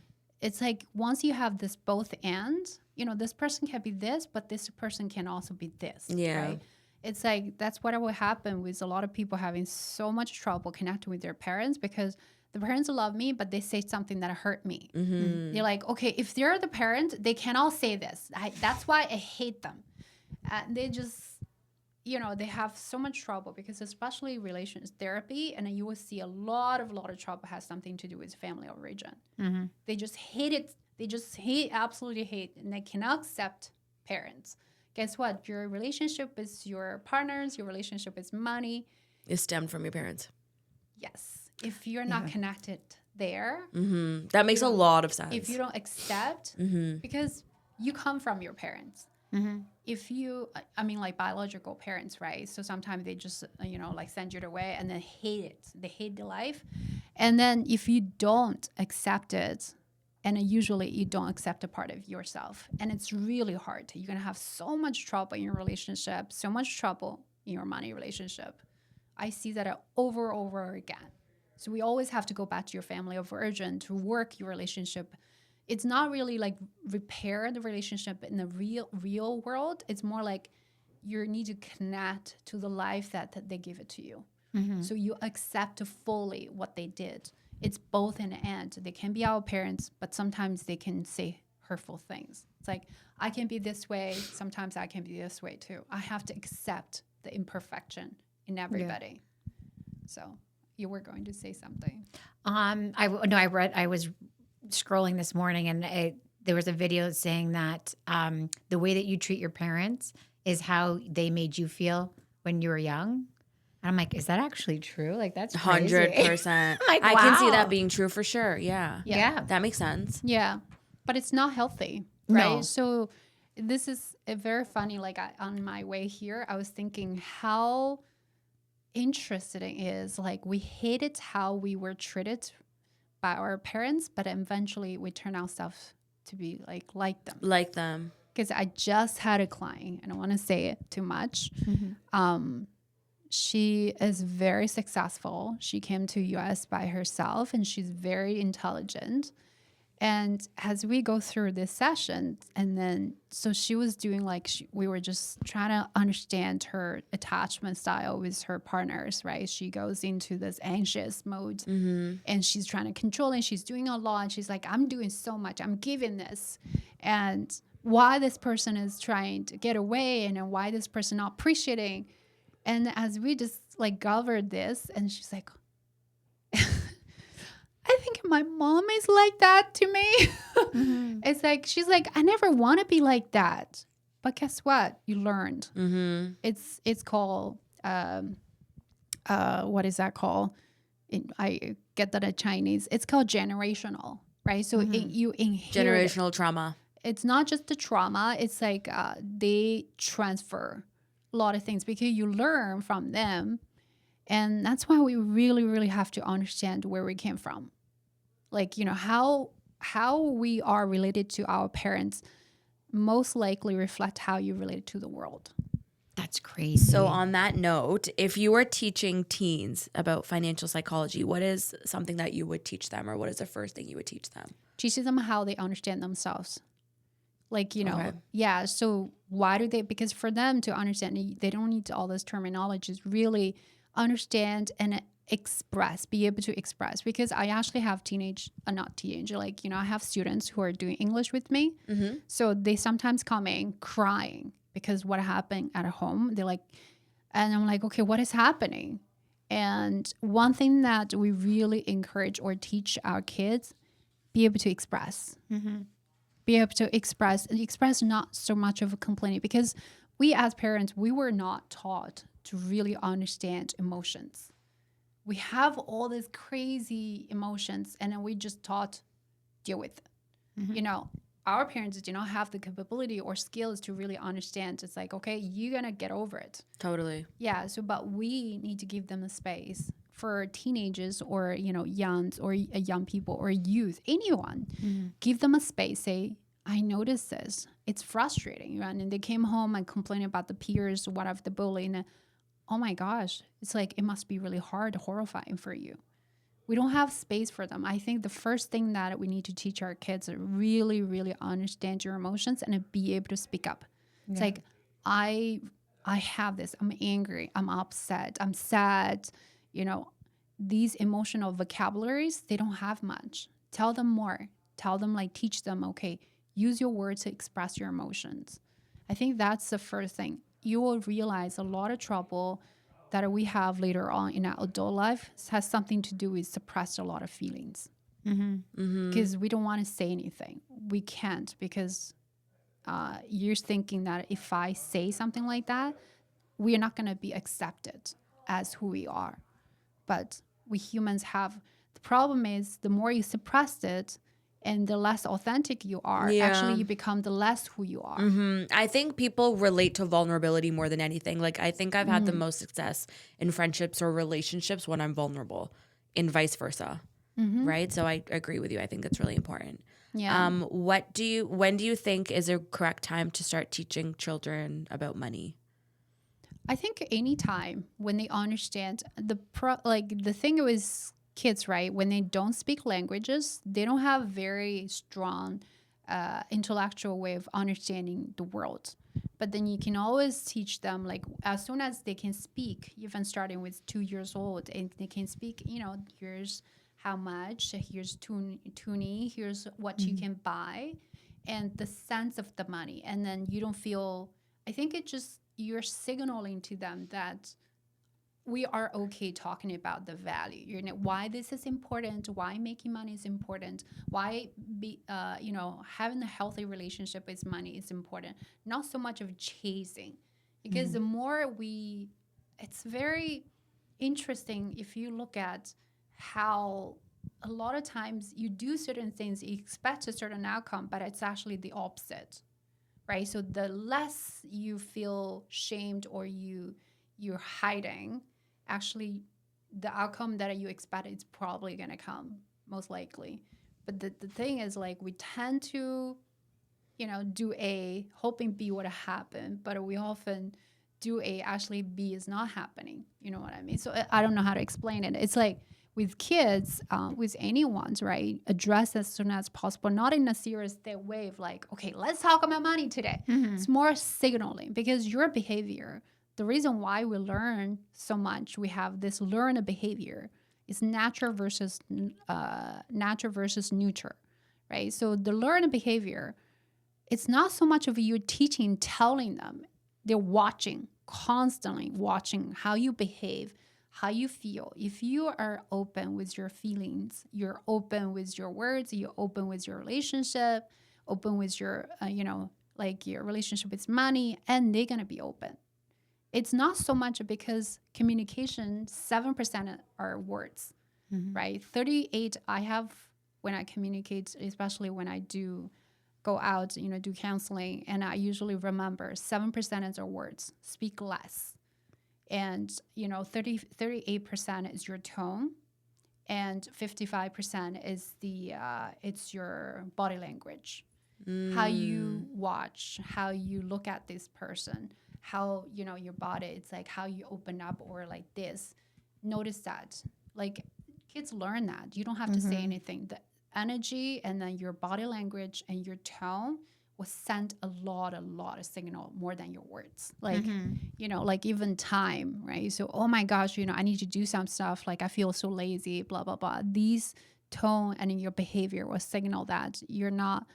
It's like once you have this both and, this person can be this, but this person can also be this. Yeah. Right? It's like that's what will happen with a lot of people having so much trouble connecting with their parents because the parents love me, but they say something that hurt me. Mm-hmm. They're like, okay, if they're the parent, they cannot say this. That's why I hate them. They just, they have so much trouble because especially relations therapy, and you will see a lot of trouble has something to do with family origin. Mm-hmm. They just hate it. They just absolutely hate, and they cannot accept parents. Guess what? Your relationship with your partners, your relationship with money It stemmed from your parents. Yes. If you're not connected there, Mm-hmm. That makes a lot of sense. if you don't accept, because you come from your parents. Mm-hmm. If you, like biological parents, right? So sometimes they just, like send you away and then hate it. They hate the life. And then if you don't accept it, and usually you don't accept a part of yourself, and it's really hard. You're going to have so much trouble in your relationship, so much trouble in your money relationship. I see that over and over again. So we always have to go back to your family of origin to work your relationship. It's not really like repair the relationship in the real world. It's more like you need to connect to the life that they give it to you. Mm-hmm. So you accept fully what they did. It's both and and. They can be our parents, but sometimes they can say hurtful things. It's like, I can be this way. Sometimes I can be this way too. I have to accept the imperfection in everybody. So you were going to say something. I was scrolling this morning, and there was a video saying that the way that you treat your parents is how they made you feel when you were young. And I'm like, is that actually true? Like, that's crazy. 100%. Like, I can see wow. that being true for sure. Yeah. Yeah. That makes sense. Yeah, but it's not healthy, right? No. So this is a very funny, like on my way here, I was thinking how interesting it is. Like we hated how we were treated by our parents, but eventually we turn ourselves to be like them. Like them. Because I just had a client, I don't want to say it too much. She is very successful. She came to US by herself, and she's very intelligent. And as we go through this session, and then so she was doing we were just trying to understand her attachment style with her partners, right? She goes into this anxious mode, and she's trying to control, and she's doing a lot. And she's like, I'm doing so much, I'm giving this, and why this person is trying to get away, and then why this person not appreciating. And as we just covered this, and she's like, I think my mom is like that to me. It's like, she's like, I never want to be like that. But guess what? You learned. It's called, what is that called? I get that in Chinese. It's called generational, right? So you inherit. Generational trauma. It's not just the trauma. It's like they transfer a lot of things because you learn from them. And that's why we really, really have to understand where we came from. How we are related to our parents most likely reflect how you relate to the world. That's crazy. So on that note, if you were teaching teens about financial psychology, what is something that you would teach them, or what is the first thing you would teach them? Teaches them how they understand themselves. Like, Okay. yeah. So why do they, because for them to understand, they don't need all this terminology, just really understand and express, be able to express. Because I actually have not teenager, like, I have students who are doing English with me. Mm-hmm. So they sometimes come in crying because what happened at home. They're like, and I'm like, okay, what is happening? And one thing that we really encourage or teach our kids, be able to express. Mm-hmm. Be able to express not so much of a complaint, because we as parents, we were not taught to really understand emotions. We have all these crazy emotions and then we just taught deal with it. Mm-hmm. Our parents do not have the capability or skills to really understand. It's like, okay, you're gonna get over it. Totally. Yeah. So, but we need to give them the space for teenagers or, youngs or young people or youth, anyone. Mm-hmm. Give them a space. Say, I noticed this. It's frustrating. Right? And they came home and complained about the peers, what of the bullying. And, oh my gosh, it's like, it must be really hard, horrifying for you. We don't have space for them. I think the first thing that we need to teach our kids is really, really understand your emotions and be able to speak up. It's like, I have this. I'm angry. I'm upset. I'm sad. These emotional vocabularies, they don't have much. Tell them more. Tell them, like, teach them, okay, use your words to express your emotions. I think that's the first thing. You will realize a lot of trouble that we have later on in our adult life has something to do with suppressed a lot of feelings. Mm-hmm. Mm-hmm. Because we don't want to say anything. We can't, because you're thinking that if I say something like that, we are not going to be accepted as who we are. But we humans have, the problem is the more you suppress it and the less authentic you are, actually you become the less who you are. Mm-hmm. I think people relate to vulnerability more than anything. Like, I think I've had the most success in friendships or relationships when I'm vulnerable, and vice versa. Mm-hmm. Right? So I agree with you. I think that's really important. Yeah. When do you think is a correct time to start teaching children about money? I think anytime when they understand the thing with kids, right? When they don't speak languages, they don't have very strong intellectual way of understanding the world. But then you can always teach them, like, as soon as they can speak, even starting with 2 years old, and they can speak, here's how much, here's toonie, here's what you can buy, and the sense of the money. And then you don't feel, I think it just, you're signaling to them that we are okay talking about the value, why this is important, why making money is important, why having a healthy relationship with money is important, not so much of chasing. Because the more it's very interesting if you look at how a lot of times you do certain things, you expect a certain outcome, but it's actually the opposite. Right? So the less you feel shamed or you're hiding, actually the outcome that you expect is probably going to come, most likely. But the thing is, like, we tend to, do A, hoping B would happen, but we often do A, actually B is not happening. You know what I mean? So I don't know how to explain it. It's like, with kids, with anyone's, right, address as soon as possible, not in a serious way of like, okay, let's talk about money today. Mm-hmm. It's more signaling, because your behavior, the reason why we learn so much, we have this learned behavior, is natural versus nurture, right? So the learned behavior, it's not so much of you teaching, telling them. They're watching, constantly watching how you behave, how you feel. If you are open with your feelings, you're open with your words, you're open with your relationship, open with your, your relationship with money, and they're going to be open. It's not so much because communication, 7% are words, right? 38, I have, when I communicate, especially when I do go out, do counseling, and I usually remember 7% are words, speak less. And 38% is your tone, and 55% is it's your body language, how you watch, how you look at this person, how, you know, your body, it's like how you open up or like this. Notice that. Like kids learn that. You don't have to say anything. The energy and then your body language and your tone will send a lot of signal more than your words. Like, you know, like even time, right? So, oh my gosh, you know, I need to do some stuff. Like I feel so lazy, blah, blah, blah. These tone and your behavior will signal that you're not,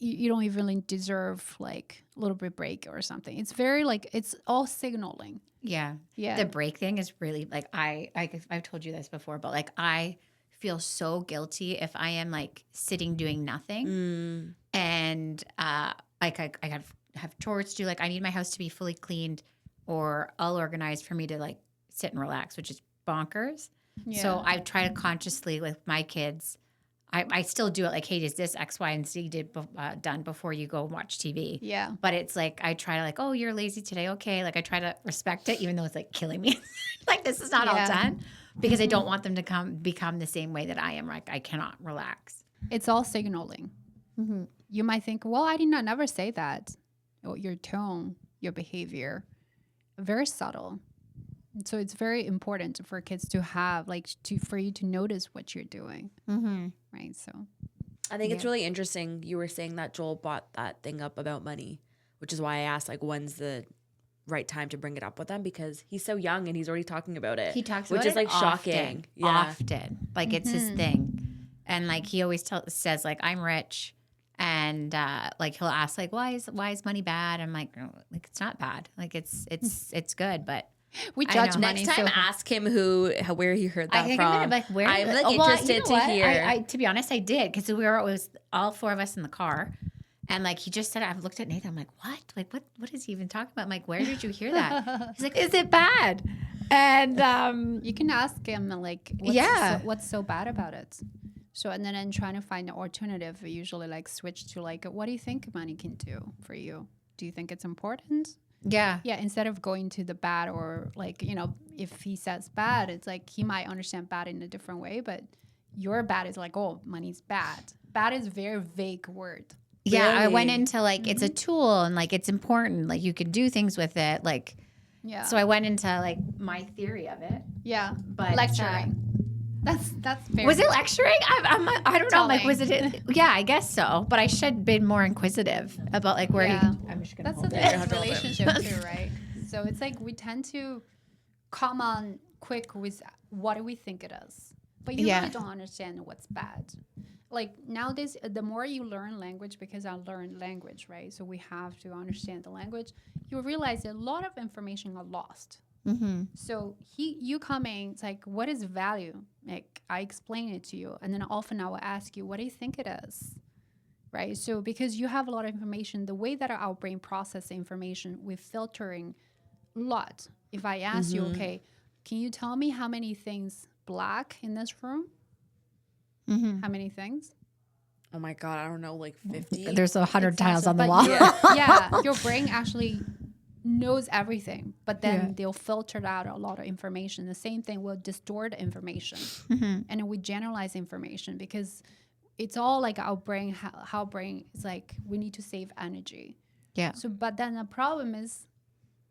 you don't even deserve like a little bit break or something. It's very like, it's all signaling. Yeah. Yeah. The break thing is really like, I've told you this before, but like I feel so guilty if I am like sitting doing nothing and like I have chores to do. Like I need my house to be fully cleaned or all organized for me to like sit and relax, which is bonkers. Yeah. So I try to consciously with my kids, I still do it like, hey, is this X, Y, and Z done before you go watch TV? Yeah. But it's like, I try to like, oh, you're lazy today. Okay. Like I try to respect it, even though it's like killing me. Like this is not all done because I don't want them to become the same way that I am. Like I cannot relax. It's all signaling. You might think, well, I did not never say that. Oh, your tone, your behavior, very subtle. So it's very important for kids to have like for you to notice what you're doing. Right. So I think it's really interesting. You were saying that Joel brought that thing up about money, which is why I asked like when's the right time to bring it up with them, because he's so young and he's already talking about it. He talks which about is it like often, shocking. often. Like it's his thing. And like he always says like I'm rich. And like he'll ask like why is money bad? I'm like, oh, like it's not bad. Like it's good, but we judge money. Next time, ask him where he heard that I think from. I'm like, where? I'm like interested to hear. I to be honest, I did because it was all four of us in the car, and like he just said, I've looked at Nathan. I'm like, what? Like what is he even talking about? I'm like, where did you hear that? He's like, is it bad? And you can ask him like, what's so bad about it? So and then I'm trying to find an alternative. We usually like switch to like, what do you think money can do for you? Do you think it's important? Yeah. Instead of going to the bad or like, you know, if he says bad, it's like he might understand bad in a different way, but your bad is like, oh, money's bad. Bad is a very vague word. Yeah, Really? I went into like it's a tool and like it's important. Like you can do things with it. Like so I went into like my theory of it. Yeah. But lecturing. That's very was it lecturing? I don't know. Like, was it? Yeah, I guess so. But I should have been more inquisitive about like where I'm just gonna. That's the thing with relationship too, right? So it's like we tend to come on quick with what do we think it is, but you really don't understand what's bad. Like nowadays, the more you learn language, because I learned language, right? So we have to understand the language. You realize that a lot of information are lost. So you coming, it's like, what is value? Like I explain it to you, and then often I will ask you, what do you think it is? Right? So because you have a lot of information, the way that our brain processes information, we're filtering a lot. If I ask you, okay, can you tell me how many things black in this room? How many things? Oh my God, I don't know, like 50. There's 100 tiles on the wall. Your brain actually knows everything, but then they'll filter out a lot of information. The same thing will distort information, and we generalize information because it's all like our brain. How brain is like we need to save energy. Yeah. So, but then the problem is,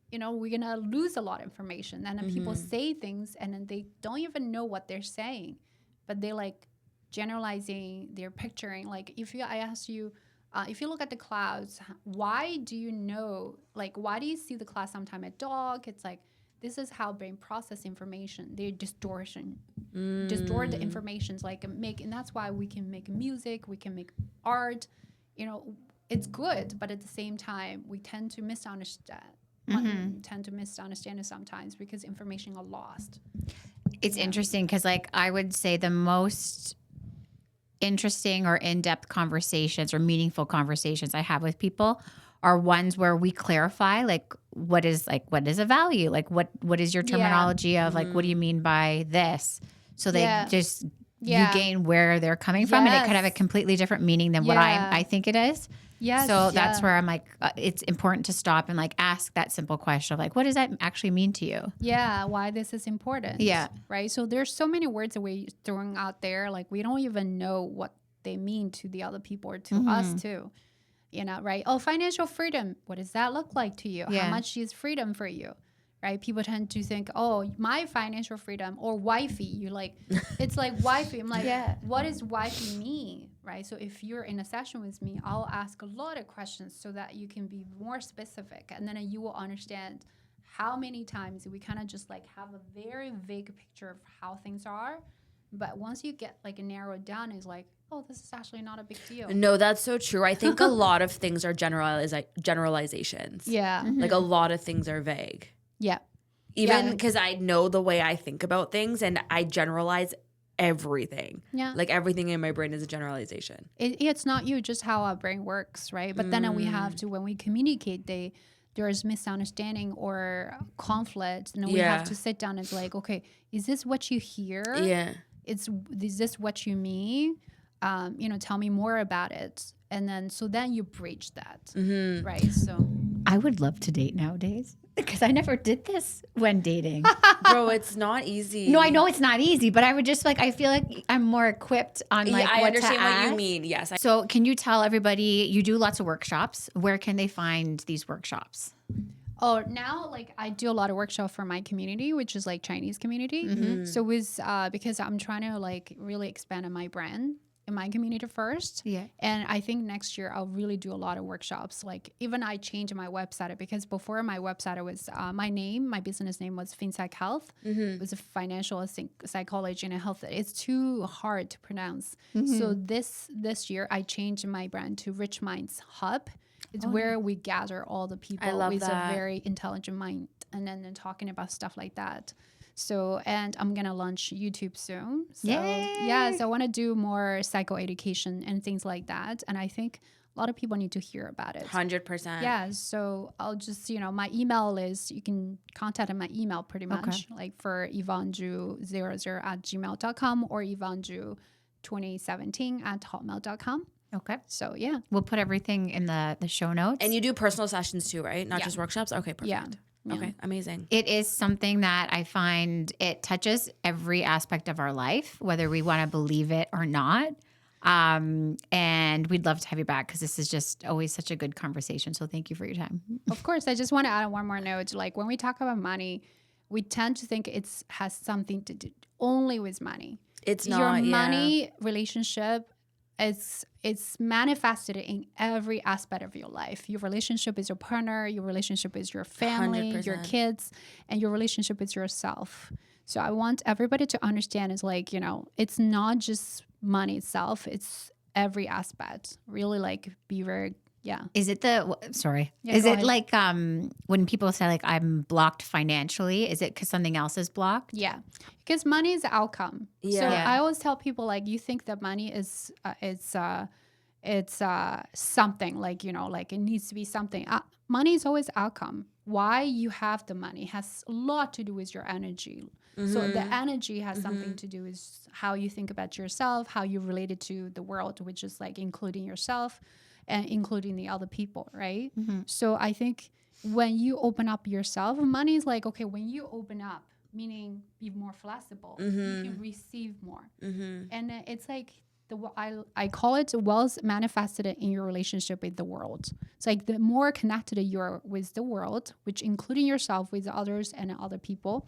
you know, we're gonna lose a lot of information, and then people say things, and then they don't even know what they're saying, but they like generalizing. They're picturing like I ask you. If you look at the clouds, why do you know, like, why do you see the clouds sometime at dark? It's like, this is how brain process information. They distort the information. Like and that's why we can make music, we can make art. You know, it's good, but at the same time, we tend to misunderstand. Tend to misunderstand it sometimes because information are lost. It's interesting because, like, I would say the most interesting or in-depth conversations or meaningful conversations I have with people are ones where we clarify like what is a value, like what is your terminology of like what do you mean by this, so they just you gain where they're coming from, and it could have a completely different meaning than what I think it is. So that's where I'm like, it's important to stop and like ask that simple question of like, what does that actually mean to you? Yeah, why this is important. Yeah. Right? So there's so many words that we're throwing out there, like we don't even know what they mean to the other people or to us too. right? Oh, financial freedom. What does that look like to you? Yeah. How much is freedom for you? Right? People tend to think, oh, my financial freedom or wifey. You like, it's like wifey. I'm like, Yeah. what does wifey mean? Right? So if you're in a session with me, I'll ask a lot of questions so that you can be more specific, and then you will understand how many times we kind of just like have a very vague picture of how things are. But once you get like narrowed down, it's like, oh, this is actually not a big deal. No, that's so true. I think a lot of things are generalizations. Yeah. Like a lot of things are vague. Yeah. Even because I know the way I think about things and I generalize everything. Yeah. Like everything in my brain is a generalization. It's not you, just how our brain works, right? But then we have to, when we communicate, there's misunderstanding or conflict, and we have to sit down and be like, okay, is this what you hear? Yeah. Is this what you mean? Tell me more about it. And then, so then you bridge that, right? So I would love to date nowadays because I never did this when dating. Bro, it's not easy. No, I know it's not easy, but I would just like, I feel like I'm more equipped on like I what understand to what ask. you mean. Yes. So can you tell everybody, you do lots of workshops. Where can they find these workshops? Oh, now like I do a lot of workshop for my community, which is like Chinese community. So with because I'm trying to like really expand on my brand in my community first. Yeah. And I think next year I'll really do a lot of workshops. Like even I changed my website because before my website it was my business name was FinPsych Health. It was a financial psychology and health. It's too hard to pronounce. So this year I changed my brand to Rich Minds Hub. It's where we gather all the people with a very intelligent mind and then talking about stuff like that. So, and I'm going to launch YouTube soon. So, Yay! so I want to do more psychoeducation and things like that. And I think a lot of people need to hear about it. 100%. Yeah. So I'll just, my email is, you can contact my email pretty much, like for Yvonne Zhu 00@gmail.com or Yvonne Zhu 2017@hotmail.com. Okay. So, yeah. We'll put everything in the show notes. And you do personal sessions too, right? Not Yeah. just workshops? Okay, perfect. Yeah. Okay, amazing. It is something that I find it touches every aspect of our life, whether we want to believe it or not. And we'd love to have you back because this is just always such a good conversation. So thank you for your time. Of course, I just want to add one more note. Like when we talk about money, we tend to think it has something to do only with money. It's not, Your money relationship, it's manifested in every aspect of your life. Your relationship with your partner, your relationship with your family, 100%. your kids, and your relationship with yourself. So I want everybody to understand is like, it's not just money itself. It's every aspect. Really like be very, Is it sorry. Yeah, Is go it ahead. like when people say like I'm blocked financially, is it because something else is blocked? Yeah, because money is the outcome. So Yeah. I always tell people like you think that money is it's something like like it needs to be something. Money is always outcome. Why you have the money has a lot to do with your energy. So the energy has something to do with how you think about yourself, how you relate it to the world, which is like including yourself and including the other people, right? So I think when you open up yourself, money is like, okay, when you open up, meaning be more flexible, you can receive more. And it's like, I call it wealth manifested in your relationship with the world. It's like the more connected you're with the world, which including yourself with others and other people,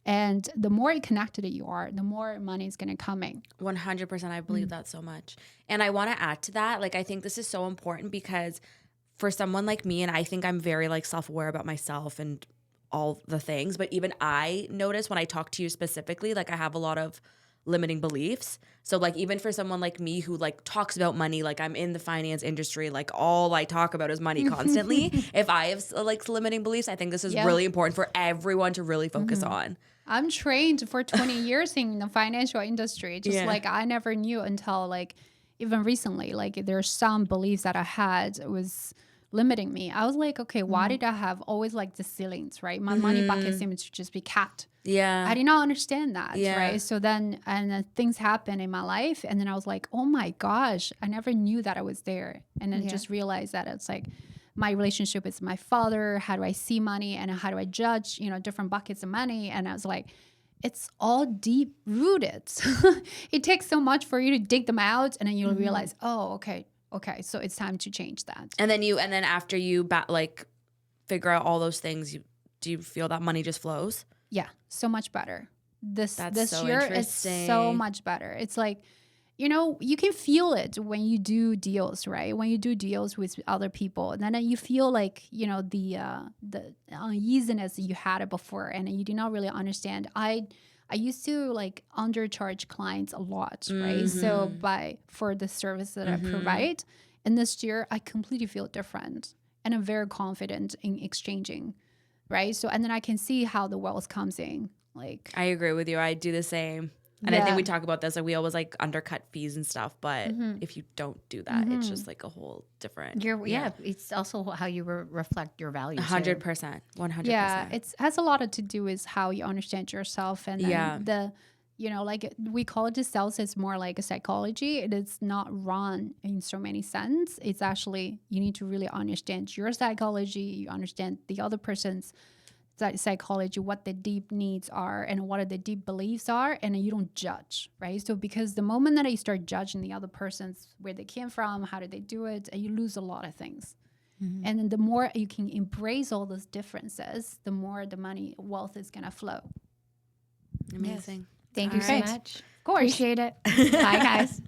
and the more connected you are, the more money is going to come in. 100%. I believe that so much. And I want to add to that. Like, I think this is so important because for someone like me, and I think I'm very like self-aware about myself and all the things, but even I notice when I talk to you specifically, like I have a lot of limiting beliefs. So like even for someone like me who like talks about money, like I'm in the finance industry, like all I talk about is money constantly. If I have like limiting beliefs, I think this is really important for everyone to really focus on. I'm trained for 20 years in the financial industry. Just like I never knew until like even recently, like there's some beliefs that I had was limiting me. I was like, okay, why did I have always like the ceilings, right? My money bucket seems to just be capped. Yeah. I did not understand that, Yeah. right? So then, things happened in my life, and then I was like, oh my gosh, I never knew that I was there. And then just realized that it's like my relationship with my father, how do I see money, and how do I judge, different buckets of money. And I was like, it's all deep rooted. It takes so much for you to dig them out, and then you'll realize, oh, okay, okay, so it's time to change that. And then after you figure out all those things, do you feel that money just flows? Yeah, so much better. This so year is interesting. so much better. It's like, you know, you can feel it when you do deals, right? When you do deals with other people, and then you feel like, you know, the uneasiness you had it before, and you do not really understand. I used to like undercharge clients a lot, right? So for the service that I provide, and this year I completely feel different, and I'm very confident in exchanging, right? So and then I can see how the wealth comes in. Like I agree with you. I do the same. And I think we talk about this, like we always like undercut fees and stuff, but if you don't do that, it's just like a whole different. It's also how you reflect your values. 100%, 100%. Yeah, it has a lot to do with how you understand yourself, and then you know, like we call it the sales is more like a psychology. It is not run in so many sense. It's actually, you need to really understand your psychology. You understand the other person's psychology, what the deep needs are and what the deep beliefs are, and you don't judge, right? So because the moment that you start judging the other person's, where they came from, how did they do it, you lose a lot of things. And then the more you can embrace all those differences, the more the money, wealth is going to flow. Amazing. Thank you so much. Of course. Appreciate it. Bye, guys.